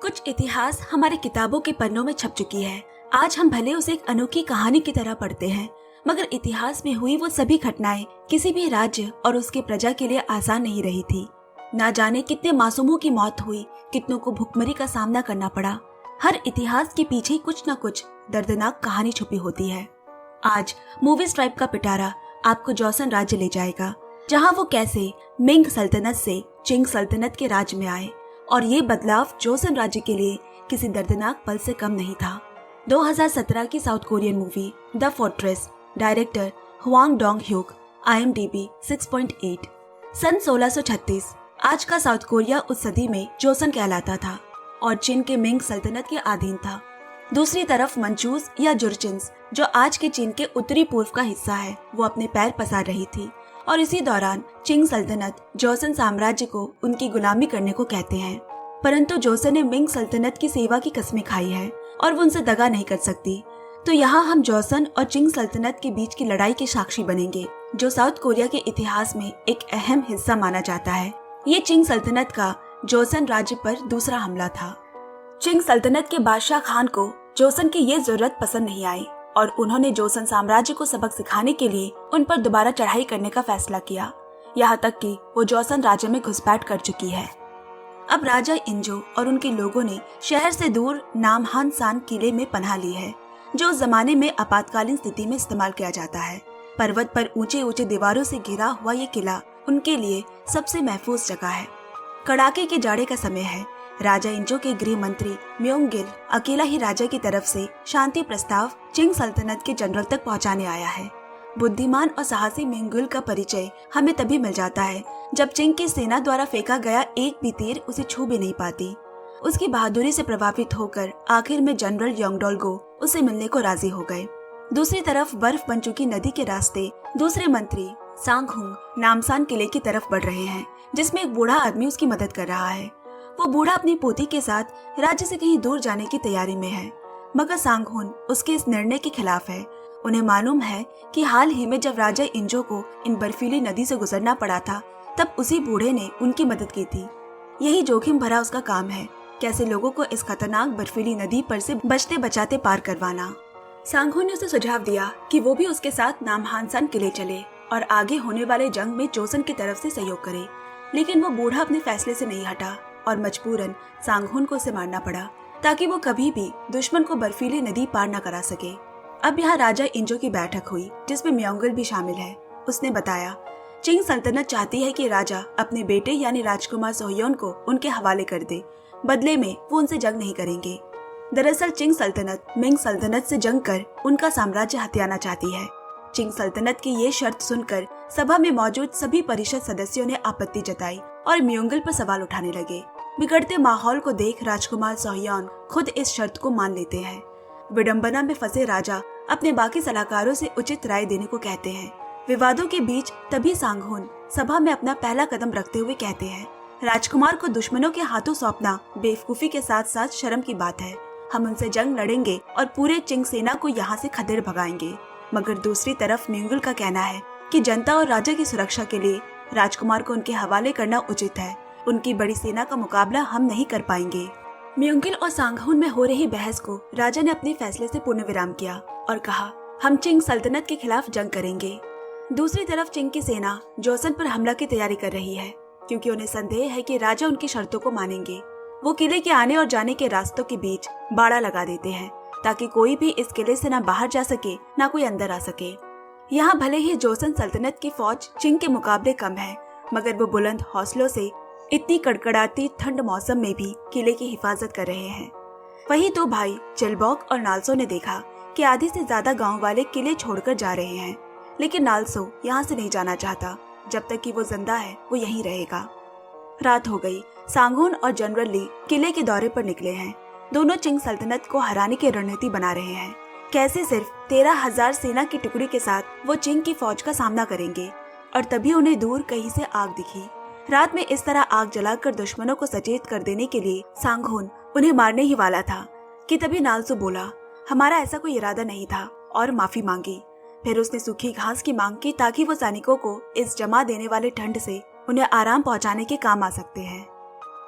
कुछ इतिहास हमारे किताबों के पन्नों में छप चुकी है। आज हम भले उसे एक अनोखी कहानी की तरह पढ़ते हैं, मगर इतिहास में हुई वो सभी घटनाएं किसी भी राज्य और उसके प्रजा के लिए आसान नहीं रही थी। ना जाने कितने मासूमों की मौत हुई, कितनों को भुखमरी का सामना करना पड़ा। हर इतिहास के पीछे कुछ न कुछ दर्दनाक कहानी छुपी होती है। आज मूवी स्ट्राइप का पिटारा आपको जोसन राज्य ले जाएगा, जहां वो कैसे मिंग सल्तनत से चिंग सल्तनत के राज में आए, और ये बदलाव जोसन राज्य के लिए किसी दर्दनाक पल से कम नहीं था। 2017 की south Korean movie the fortress, director Huang Dong hook, IMDb 6.8। सन 1636 आज का साउथ कोरिया उस सदी में जोसन कहलाता था और चीन के मिंग सल्तनत के अधीन था। दूसरी तरफ मंचूस या जुरचिन्स, जो आज के चीन के उत्तरी पूर्व का हिस्सा है, वो अपने पैर पसार रही थी। और इसी दौरान चिंग सल्तनत जोसन साम्राज्य को उनकी गुलामी करने को कहते हैं। परंतु जोसन ने मिंग सल्तनत की सेवा की कस्में खाई है और वो उनसे दगा नहीं कर सकती। तो यहाँ हम जोसन और चिंग सल्तनत के बीच की लड़ाई के साक्षी बनेंगे, जो साउथ कोरिया के इतिहास में एक अहम हिस्सा माना जाता है। ये चिंग सल्तनत का जोसन राज्य पर दूसरा हमला था। चिंग सल्तनत के बादशाह खान को जोसन की ये जरूरत पसंद नहीं आई और उन्होंने जोसन साम्राज्य को सबक सिखाने के लिए उन पर दोबारा चढ़ाई करने का फैसला किया। यहाँ तक कि वो जोसन राज्य में घुसपैठ कर चुकी है। अब राजा इंजो और उनके लोगों ने शहर से दूर नामहान सान किले में पनाह ली है, जो उस जमाने में आपातकालीन स्थिति में इस्तेमाल किया जाता है। पर्वत पर ऊंचे ऊंचे दीवारों से घिरा हुआ ये किला उनके लिए सबसे महफूज जगह है। कड़ाके के जाड़े का समय है। राजा इंजो के गृह मंत्री म्योंगिल अकेला ही राजा की तरफ से शांति प्रस्ताव चिंग सल्तनत के जनरल तक पहुंचाने आया है। बुद्धिमान और साहसी म्योंगिल का परिचय हमें तभी मिल जाता है जब चिंग की सेना द्वारा फेंका गया एक भी तीर उसे छू भी नहीं पाती। उसकी बहादुरी से प्रभावित होकर आखिर में जनरल योंगडोलगो उसे मिलने को राजी हो गए। दूसरी तरफ बर्फ बन चुकी नदी के रास्ते दूसरे मंत्री सांगहुंग नामसान किले की तरफ बढ़ रहे हैं, जिसमें एक बूढ़ा आदमी उसकी मदद कर रहा है। वो बूढ़ा अपनी पोती के साथ राज्य से कहीं दूर जाने की तैयारी में है, मगर सांगहुन उसके इस निर्णय के खिलाफ है। उन्हें मालूम है कि हाल ही में जब राजा इंजो को इन बर्फीली नदी से गुजरना पड़ा था, तब उसी बूढ़े ने उनकी मदद की थी। यही जोखिम भरा उसका काम है, कैसे लोगों को इस खतरनाक बर्फीली नदी पर से बचते बचाते पार करवाना। सांगहुन ने उसे सुझाव दिया कि वो भी उसके साथ नामहानसान किले चले और आगे होने वाले जंग में जोसन की तरफ से सहयोग करे। लेकिन वो बूढ़ा अपने फैसले से नहीं हटा और मजबूरन सांगहुन को उसे मारना पड़ा, ताकि वो कभी भी दुश्मन को बर्फीली नदी पार न करा सके। अब यहाँ राजा इंजो की बैठक हुई, जिसमें म्योंगिल भी शामिल है। उसने बताया, चिंग सल्तनत चाहती है कि राजा अपने बेटे यानी राजकुमार सोह्योन को उनके हवाले कर दे। बदले में वो उनसे जंग नहीं करेंगे। दरअसल चिंग सल्तनत मिंग सल्तनत से जंग कर उनका साम्राज्य हथियाना चाहती है। चिंग सल्तनत की ये शर्त सुनकर सभा में मौजूद सभी परिषद सदस्यों ने आपत्ति जताई और म्योंगिल पर सवाल उठाने लगे। बिगड़ते माहौल को देख राजकुमार सोह्योन खुद इस शर्त को मान लेते हैं। विडंबना में फंसे राजा अपने बाकी सलाहकारों से उचित राय देने को कहते हैं। विवादों के बीच तभी सांगहुन सभा में अपना पहला कदम रखते हुए कहते हैं, राजकुमार को दुश्मनों के हाथों सौंपना बेवकूफी के साथ साथ शर्म की बात है। हम उनसे जंग लड़ेंगे और पूरे चिंग सेना को यहाँ से खदेड़ भगाएंगे। मगर दूसरी तरफ म्योंगिल का कहना है कि जनता और राजा की सुरक्षा के लिए राजकुमार को उनके हवाले करना उचित है। उनकी बड़ी सेना का मुकाबला हम नहीं कर पाएंगे। म्योंगिल और सांगहुन में हो रही बहस को राजा ने अपने फैसले से पूर्ण विराम किया और कहा, हम चिंग सल्तनत के खिलाफ जंग करेंगे। दूसरी तरफ चिंग की सेना जोसन पर हमला की तैयारी कर रही है, क्योंकि उन्हें संदेह है कि राजा उनकी शर्तों को मानेंगे। वो किले के आने और जाने के रास्तों के बीच बाड़ा लगा देते हैं, ताकि कोई भी इस किले से न बाहर जा सके न कोई अंदर आ सके। यहाँ भले ही जोसन सल्तनत की फौज चिंग के मुकाबले कम है, मगर वो बुलंद हौसलों से इतनी कड़कड़ाती ठंड मौसम में भी किले की हिफाजत कर रहे हैं। वही तो भाई चिलबॉक और नालसो ने देखा कि आधे से ज्यादा गांव वाले किले छोड़कर जा रहे हैं, लेकिन नालसो यहाँ से नहीं जाना चाहता। जब तक कि वो जिंदा है वो यहीं रहेगा। रात हो गई। सांगहुन और जनरल ली किले के दौरे पर निकले हैं। दोनों चिंग सल्तनत को हराने की रणनीति बना रहे हैं। कैसे सिर्फ 13,000 सेना की टुकड़ी के साथ वो चिंग की फौज का सामना करेंगे। और तभी उन्हें दूर कहीं से आग दिखी। रात में इस तरह आग जलाकर दुश्मनों को सचेत कर देने के लिए सांगहुन उन्हें मारने ही वाला था कि तभी नालसो बोला, हमारा ऐसा कोई इरादा नहीं था, और माफी मांगी। फिर उसने सूखी घास की मांग की, ताकि वो सैनिकों को इस जमा देने वाले ठंड से उन्हें आराम पहुंचाने के काम आ सकते हैं।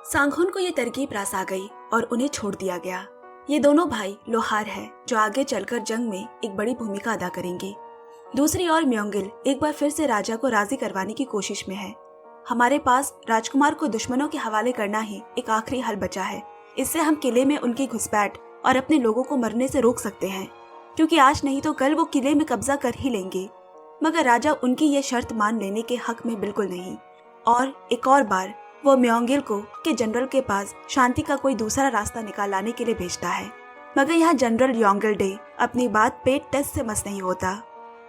सांगहुन को ये तरकीब रास आ गई और उन्हें छोड़ दिया गया। ये दोनों भाई लोहार हैं जो आगे चलकर जंग में एक बड़ी भूमिका अदा करेंगे। दूसरी ओर म्योंगिल एक बार फिर से राजा को राजी करवाने की कोशिश में है। हमारे पास राजकुमार को दुश्मनों के हवाले करना ही एक आखिरी हल बचा है। इससे हम किले में उनकी घुसपैठ और अपने लोगों को मरने से रोक सकते हैं, क्योंकि आज नहीं तो कल वो किले में कब्जा कर ही लेंगे। मगर राजा उनकी ये शर्त मान लेने के हक में बिल्कुल नहीं, और एक और बार वो म्योंगिल को के जनरल के पास शांति का कोई दूसरा रास्ता निकाल लाने के लिए भेजता है। मगर यहाँ जनरल योंगिलडे अपनी बात पे टस से मस नहीं होता।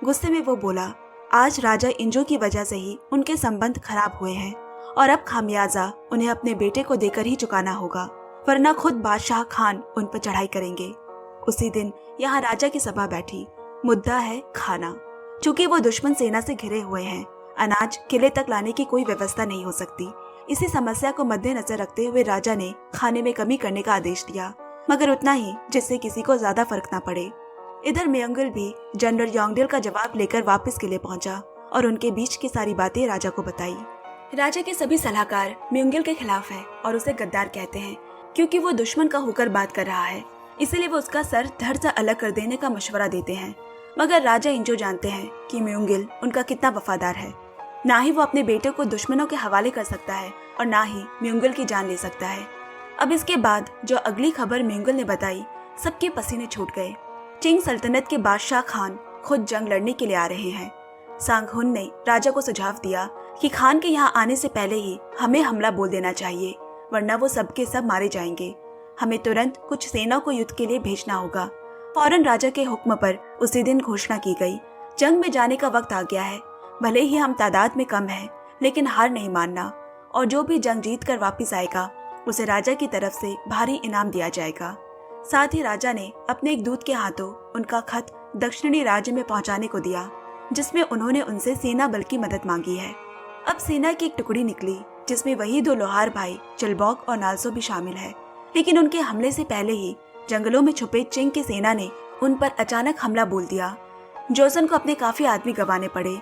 गुस्से में वो बोला, आज राजा इंजो की वजह से ही उनके संबंध खराब हुए हैं और अब खामियाजा उन्हें अपने बेटे को देकर ही चुकाना होगा, वरना खुद बादशाह खान उन पर चढ़ाई करेंगे। उसी दिन यहाँ राजा की सभा बैठी। मुद्दा है खाना। चूंकि वो दुश्मन सेना से घिरे हुए हैं, अनाज किले तक लाने की कोई व्यवस्था नहीं हो सकती। इसी समस्या को मद्देनजर रखते हुए राजा ने खाने में कमी करने का आदेश दिया, मगर उतना ही जिससे किसी को ज्यादा फर्क न पड़े। इधर म्योंगिल भी जनरल योंगडिल का जवाब लेकर वापस किले पहुंचा और उनके बीच की सारी बातें राजा को बताई। राजा के सभी सलाहकार म्योंगिल के खिलाफ है और उसे गद्दार कहते हैं, क्योंकि वो दुश्मन का होकर बात कर रहा है, इसीलिए वो उसका सर धड़ से अलग कर देने का मशवरा देते हैं। मगर राजा इंजो जानते हैं कि म्योंगिल उनका कितना वफादार है। ना ही वो अपने बेटे को दुश्मनों के हवाले कर सकता है और ना ही म्योंगिल की जान ले सकता है। अब इसके बाद जो अगली खबर म्योंगिल ने बताई, सबके पसीने छूट गए। चिंग सल्तनत के बादशाह खान खुद जंग लड़ने के लिए आ रहे हैं। सांगहुन ने राजा को सुझाव दिया कि खान के यहाँ आने से पहले ही हमें हमला बोल देना चाहिए, वरना वो सबके सब मारे जाएंगे। हमें तुरंत कुछ सेना को युद्ध के लिए भेजना होगा। फौरन राजा के हुक्म पर उसी दिन घोषणा की गई, जंग में जाने का वक्त आ गया है। भले ही हम तादाद में कम हैं, लेकिन हार नहीं मानना, और जो भी जंग जीत कर वापिस आएगा उसे राजा की तरफ से भारी इनाम दिया जाएगा। साथ ही राजा ने अपने एक दूत के हाथों उनका खत दक्षिणी राज्य में पहुंचाने को दिया, जिसमें उन्होंने उनसे सेना बल की मदद मांगी है। अब सेना की एक टुकड़ी निकली, जिसमें वही दो लोहार भाई चिलबॉक और नालसो भी शामिल है। लेकिन उनके हमले से पहले ही जंगलों में छुपे चिंग की सेना ने उन पर अचानक हमला बोल दिया। जोसन को अपने काफी आदमी गंवाने पड़े।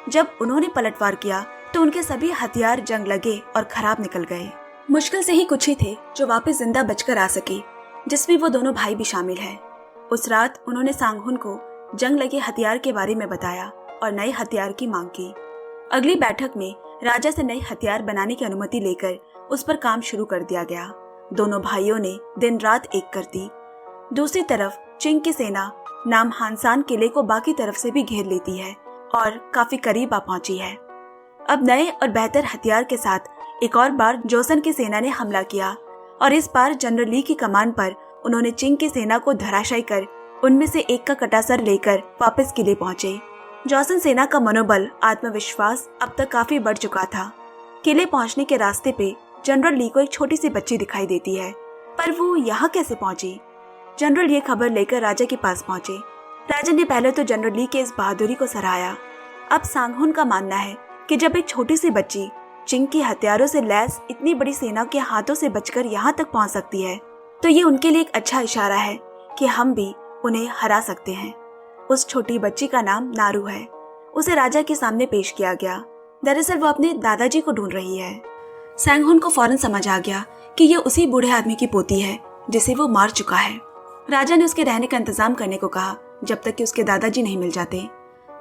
जब उन्होंने पलटवार किया तो उनके सभी हथियार जंग लगे और खराब निकल गए। मुश्किल से ही कुछ ही थे जो वापस जिंदा बचकर आ सके, जिसमें वो दोनों भाई भी शामिल हैं। उस रात उन्होंने सांगहुन को जंग लगे हथियार के बारे में बताया और नए हथियार की मांग की। अगली बैठक में राजा से नए हथियार बनाने की अनुमति लेकर उस पर काम शुरू कर दिया गया। दोनों भाइयों ने दिन रात एक कर दी। दूसरी तरफ चिंग की सेना नाम हानसान किले को बाकी तरफ से भी घेर लेती है और काफी करीब आ पहुंची है। अब नए और बेहतर हथियार के साथ एक और बार जोसन की सेना ने हमला किया और इस बार जनरल ली की कमान पर उन्होंने चिंग की सेना को धराशायी कर उनमें से एक का कटा सर लेकर वापस किले पहुंचे। जोसन सेना का मनोबल, आत्मविश्वास अब तक काफी बढ़ चुका था। किले पहुंचने के रास्ते पे जनरल ली को एक छोटी सी बच्ची दिखाई देती है, पर वो यहाँ कैसे पहुंची? जनरल ये खबर लेकर राजा के पास पहुंचे। राजा ने पहले तो जनरल ली के इस बहादुरी को सराहा। अब सांगहुन का मानना है कि जब एक छोटी सी बच्ची चिंग के हथियारों से लैस इतनी बड़ी सेना के हाथों से बचकर यहाँ तक पहुँच सकती है, तो ये उनके लिए एक अच्छा इशारा है कि हम भी उन्हें हरा सकते हैं। उस छोटी बच्ची का नाम नारू है। उसे राजा के सामने पेश किया गया। दरअसल वो अपने दादाजी को ढूंढ रही है। सांगहुन को फौरन समझ आ गया कि ये उसी बूढ़े आदमी की पोती है जिसे वो मार चुका है। राजा ने उसके रहने का इंतजाम करने को कहा जब तक कि उसके दादाजी नहीं मिल जाते।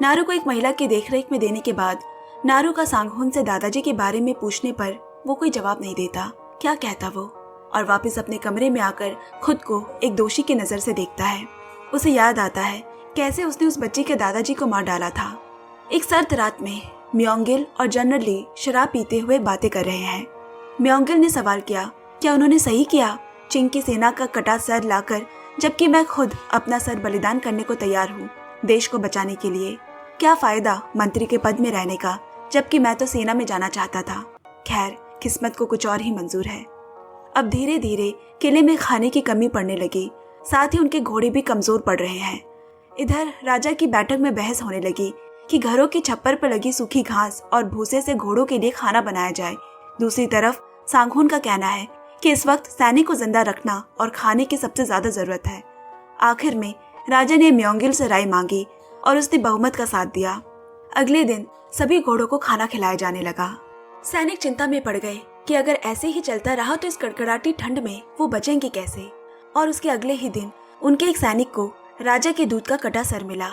नारू को एक महिला की देखरेख में देने के बाद नारू का सांगहुन से दादाजी के बारे में पूछने पर वो कोई जवाब नहीं देता। क्या कहता वो? और वापस अपने कमरे में आकर खुद को एक दोषी की नजर से देखता है। उसे याद आता है कैसे उसने उस बच्ची के दादाजी को मार डाला था। एक सर्द रात में म्योंगिल और जनरल ली शराब पीते हुए बातें कर रहे हैं। म्योंगिल ने सवाल किया, क्या उन्होंने सही किया चिंग की सेना का कटा सर लाकर, जबकि मैं खुद अपना सर बलिदान करने को तैयार हूँ देश को बचाने के लिए? क्या फायदा मंत्री के पद में रहने का, जबकि मैं तो सेना में जाना चाहता था। खैर, किस्मत को कुछ और ही मंजूर है। अब धीरे धीरे किले में खाने की कमी पड़ने लगी, साथ ही उनके घोड़े भी कमजोर पड़ रहे हैं। इधर राजा की बैठक में बहस होने लगी कि घरों की छप्पर पर लगी सूखी घास और भूसे से घोड़ों के लिए खाना बनाया जाए। दूसरी तरफ सांगहुन का कहना है कि इस वक्त सैनिक को जिंदा रखना और खाने की सबसे ज्यादा जरूरत है। आखिर में राजा ने म्योंगिल से राय मांगी और उसने बहुमत का साथ दिया। अगले दिन सभी घोड़ों को खाना खिलाया जाने लगा। सैनिक चिंता में पड़ गए कि अगर ऐसे ही चलता रहा तो इस कड़कड़ाती ठंड में वो बचेंगे कैसे। और उसके अगले ही दिन उनके एक सैनिक को राजा के दूध का कटा सर मिला।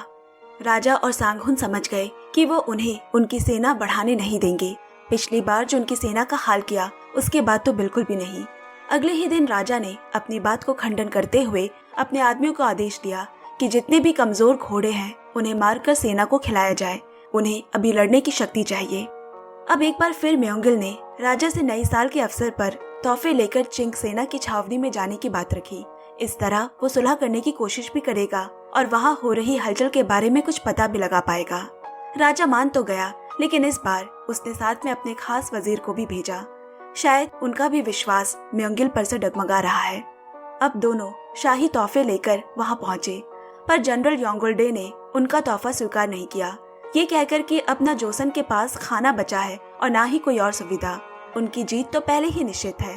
राजा और सांगहुन समझ गए कि वो उन्हें उनकी सेना बढ़ाने नहीं देंगे। पिछली बार जो उनकी सेना का हाल किया उसके बाद तो बिल्कुल भी नहीं। अगले ही दिन राजा ने अपनी बात को खंडन करते हुए अपने आदमियों को आदेश दिया कि जितने भी कमजोर घोड़े हैं उन्हें मारकर सेना को खिलाया जाए। उन्हें अभी लड़ने की शक्ति चाहिए। अब एक बार फिर म्योंगिल ने राजा से नए साल के अवसर पर तोहफे लेकर चिंग सेना की छावनी में जाने की बात रखी। इस तरह वो सुलह करने की कोशिश भी करेगा और वहाँ हो रही हलचल के बारे में कुछ पता भी लगा पाएगा। राजा मान तो गया, लेकिन इस बार उसने साथ में अपने खास वजीर को भी भेजा। शायद उनका भी विश्वास म्योंगिल पर से डगमगा रहा है। अब दोनों शाही तोहफे लेकर वहाँ पहुँचे, पर जनरल योंगुलडे ने उनका तोहफा स्वीकार नहीं किया, ये कहकर कि अपना जोसन के पास खाना बचा है और ना ही कोई और सुविधा। उनकी जीत तो पहले ही निश्चित है।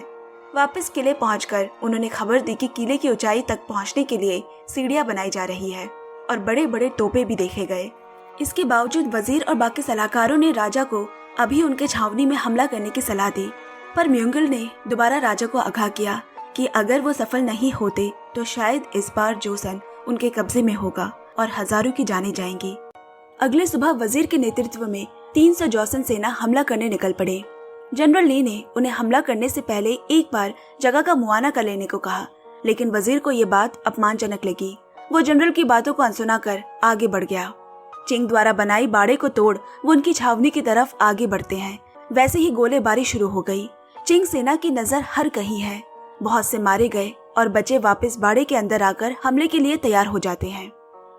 वापस किले पहुंचकर उन्होंने खबर दी कि किले की ऊंचाई तक पहुंचने के लिए सीढ़ियां बनाई जा रही है और बड़े बड़े तोपे भी देखे गए। इसके बावजूद वजीर और बाकी सलाहकारों ने राजा को अभी उनके छावनी में हमला करने की सलाह दी, पर म्योंगिल ने दोबारा राजा को आगाह किया कि अगर वो सफल नहीं होते तो शायद इस बार जोसन उनके कब्जे में होगा और हजारों की जानें जाएंगी। अगले सुबह वजीर के नेतृत्व में 300 जोसन सेना हमला करने निकल पड़े। जनरल ली ने उन्हें हमला करने से पहले एक बार जगह का मुआयना कर लेने को कहा, लेकिन वजीर को ये बात अपमानजनक लगी। वो जनरल की बातों को अनसुना कर आगे बढ़ गया। चिंग द्वारा बनाई बाड़े को तोड़ वो उनकी छावनी की तरफ आगे बढ़ते हैं। वैसे ही गोलेबारी शुरू हो गई। चिंग सेना की नजर हर कहीं है। बहुत से मारे गए और बचे वापस बाड़े के अंदर आकर हमले के लिए तैयार हो जाते हैं।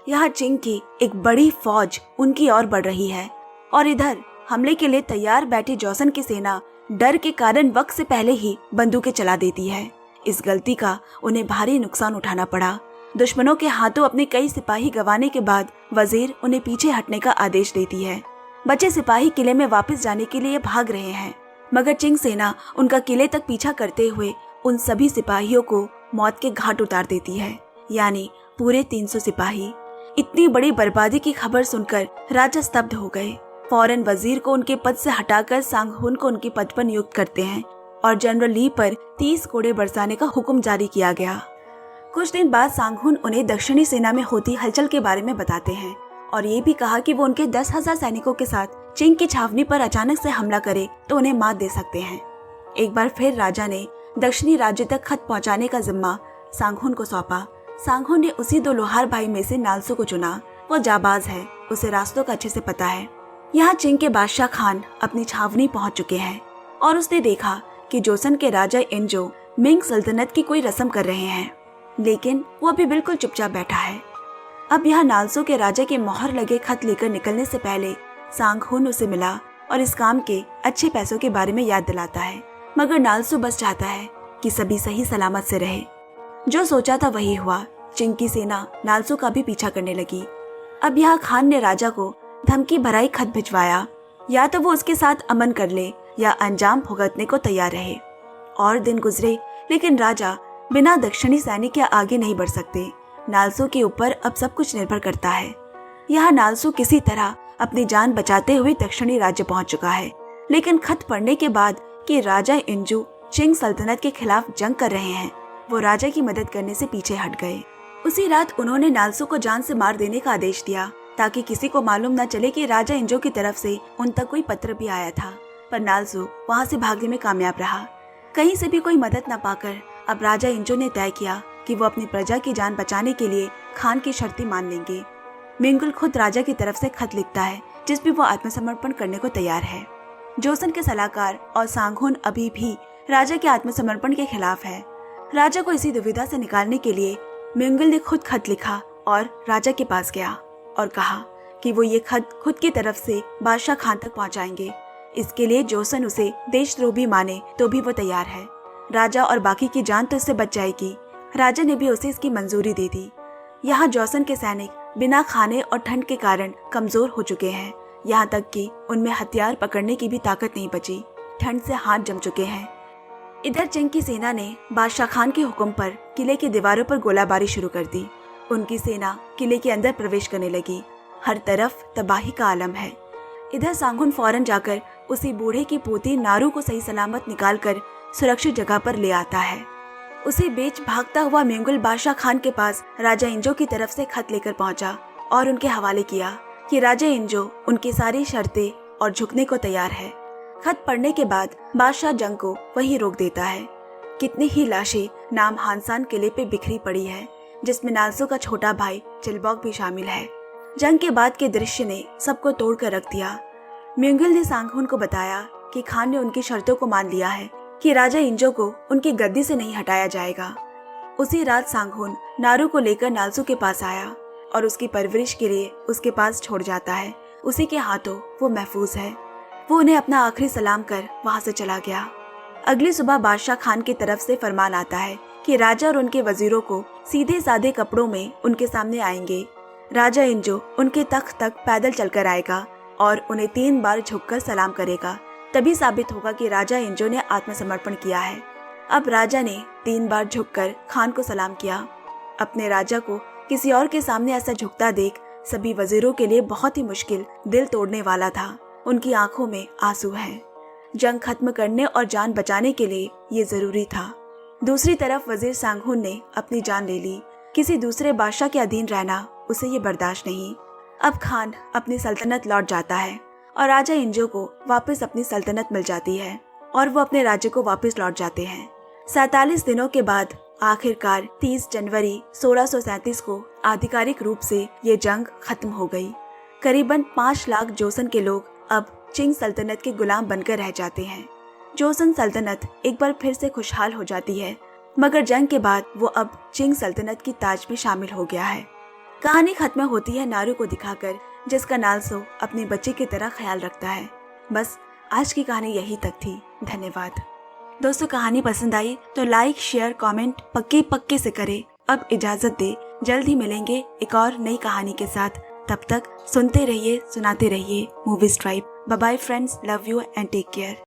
यहाँ चिंग की एक बड़ी फौज उनकी ओर बढ़ रही है और इधर हमले के लिए तैयार बैठी जोसन की सेना डर के कारण वक्त से पहले ही बंदूकें चला देती है। इस गलती का उन्हें भारी नुकसान उठाना पड़ा। दुश्मनों के हाथों अपने कई सिपाही गंवाने के बाद वजीर उन्हें पीछे हटने का आदेश देती है। बचे सिपाही किले में वापस जाने के लिए भाग रहे हैं, मगर चिंग सेना उनका किले तक पीछा करते हुए उन सभी सिपाहियों को मौत के घाट उतार देती है, यानी पूरे 300 सिपाही। इतनी बड़ी बर्बादी की खबर सुनकर राजा स्तब्ध हो गए। फौरन वजीर को उनके पद से हटाकर सांगहुन को उनके पद पर नियुक्त करते हैं और जनरल ली पर 30 कोड़े बरसाने का हुक्म जारी किया गया। कुछ दिन बाद सांगहुन उन्हें दक्षिणी सेना में होती हलचल के बारे में बताते हैं और ये भी कहा कि वो उनके 10,000 सैनिकों के साथ चिंग की छावनी पर अचानक से हमला करे तो उन्हें मात दे सकते हैं। एक बार फिर राजा ने दक्षिणी राज्य तक खत पहुंचाने का जिम्मा सांगहुन को सौंपा। सांगहुन ने उसी 2 लोहार भाई में से नालसू को चुना। वो जाबाज है, उसे रास्तों का अच्छे से पता है। यहाँ चिंग के बादशाह खान अपनी छावनी पहुंच चुके हैं और उसने देखा कि जोसन के राजा इंजो मिंग सल्तनत की कोई रस्म कर रहे हैं, लेकिन वो अभी बिल्कुल चुपचाप बैठा है। अब यहाँ नालसो के राजा के मोहर लगे खत लेकर निकलने से पहले सांगहुन उसे मिला और इस काम के अच्छे पैसों के बारे में याद दिलाता है, मगर नालसो बस चाहता है कि सभी सही सलामत से रहे। जो सोचा था वही हुआ। चिंग की सेना नालसो का भी पीछा करने लगी। अब यहाँ खान ने राजा को धमकी भराई खत भिजवाया, या तो वो उसके साथ अमन कर ले या अंजाम भुगतने को तैयार रहे। और दिन गुजरे, लेकिन राजा बिना दक्षिणी सैनिक के आगे नहीं बढ़ सकते। नालसो के ऊपर अब सब कुछ निर्भर करता है। यहाँ नालसो किसी तरह अपनी जान बचाते हुए दक्षिणी राज्य पहुंच चुका है, लेकिन खत पढ़ने के बाद कि राजा इंजू चिंग सल्तनत के खिलाफ जंग कर रहे हैं, वो राजा की मदद करने से पीछे हट गए। उसी रात उन्होंने नालसो को जान से मार देने का आदेश दिया, ताकि किसी को मालूम न चले कि राजा इंजो की तरफ से उन तक कोई पत्र भी आया था। पर नालसो वहाँ से भागने में कामयाब रहा। कहीं से भी कोई मदद न पाकर अब राजा इंजो ने तय किया कि वो अपनी प्रजा की जान बचाने के लिए खान की शर्तें मान लेंगे। मिंगुल खुद राजा की तरफ से खत लिखता है, जिसमें वो आत्मसमर्पण करने को तैयार है। जोसन के सलाहकार और सांगहुन अभी भी राजा के आत्मसमर्पण के खिलाफ है। राजा को इसी दुविधा से निकालने के लिए मिंगुल ने खुद खत लिखा और राजा के पास गया और कहा कि वो ये खत खुद की तरफ से बादशाह खान तक पहुंचाएंगे। इसके लिए जोसन उसे देशद्रोही माने तो भी वो तैयार है। राजा और बाकी की जान तो इससे बच जाएगी। राजा ने भी उसे इसकी मंजूरी दे दी। यहाँ जोसन के सैनिक बिना खाने और ठंड के कारण कमजोर हो चुके हैं, यहाँ तक कि उनमें हथियार पकड़ने की भी ताकत नहीं बची। ठंड से हाथ जम चुके हैं। इधर चिंग की सेना ने बादशाह खान के हुक्म पर किले की दीवारों पर गोलाबारी शुरू कर दी। उनकी सेना किले के अंदर प्रवेश करने लगी। हर तरफ तबाही का आलम है। इधर सांगुन फौरन जाकर उसी बूढ़े की पोती नारू को सही सलामत निकालकर सुरक्षित जगह पर ले आता है। उसी बीच भागता हुआ म्युंगल बादशाह खान के पास राजा इंजो की तरफ से खत लेकर पहुंचा और उनके हवाले किया कि राजा इंजो उनकी सारी शर्तें और झुकने को तैयार है। खत पढ़ने के बाद बादशाह जंग को वहीं रोक देता है। कितनी ही लाशें नाम हानसान किले पे बिखरी पड़ी है, जिसमें नालसो का छोटा भाई चिलबॉग भी शामिल है। जंग के बाद के दृश्य ने सबको तोड़ कर रख दिया। म्युंगल ने सांगहुन को बताया कि खान ने उनकी शर्तों को मान लिया है कि राजा इंजो को उनकी गद्दी से नहीं हटाया जाएगा। उसी रात सांगहुन नारू को लेकर नालसो के पास आया और उसकी परवरिश के लिए उसके पास छोड़ जाता है। उसी के हाथों वो महफूज है। वो उन्हें अपना आखिरी सलाम कर वहां से चला गया। अगली सुबह बादशाह खान की तरफ से फरमान आता है कि राजा और उनके वजीरों को सीधे साधे कपड़ों में उनके सामने आएंगे। राजा इंजो उनके तख्त तक पैदल चलकर आएगा और उन्हें 3 बार झुककर सलाम करेगा। तभी साबित होगा कि राजा इंजो ने आत्मसमर्पण किया है। अब राजा ने 3 बार झुककर खान को सलाम किया। अपने राजा को किसी और के सामने ऐसा झुकता देख सभी वजीरों के लिए बहुत ही मुश्किल, दिल तोड़ने वाला था। उनकी आंखों में आंसू हैं। जंग खत्म करने और जान बचाने के लिए ये जरूरी था। दूसरी तरफ वजीर सांगहुन ने अपनी जान ले ली। किसी दूसरे बादशाह के अधीन रहना उसे ये बर्दाश्त नहीं। अब खान अपनी सल्तनत लौट जाता है और राजा इंजो को वापस अपनी सल्तनत मिल जाती है और वो अपने राज्य को वापस लौट जाते हैं। 47 दिनों के बाद आखिरकार 30 जनवरी 1637 को आधिकारिक रूप से ये जंग खत्म हो गई। करीबन 5 लाख जोसन के लोग अब चिंग सल्तनत के गुलाम बनकर रह जाते हैं। जोसन सल्तनत एक बार फिर से खुशहाल हो जाती है, मगर जंग के बाद वो अब चिंग सल्तनत की ताज में शामिल हो गया है। कहानी खत्म होती है नारू को दिखाकर, जिसका नालसो अपने बच्चे की तरह ख्याल रखता है। बस आज की कहानी यही तक थी। धन्यवाद दोस्तों। कहानी पसंद आई तो लाइक, शेयर, कमेंट पक्के से करें। अब इजाजत दे, जल्द ही मिलेंगे एक और नई कहानी के साथ। तब तक सुनते रहिए, सुनाते रहिए movies tribe. Bye bye friends, love you and take care.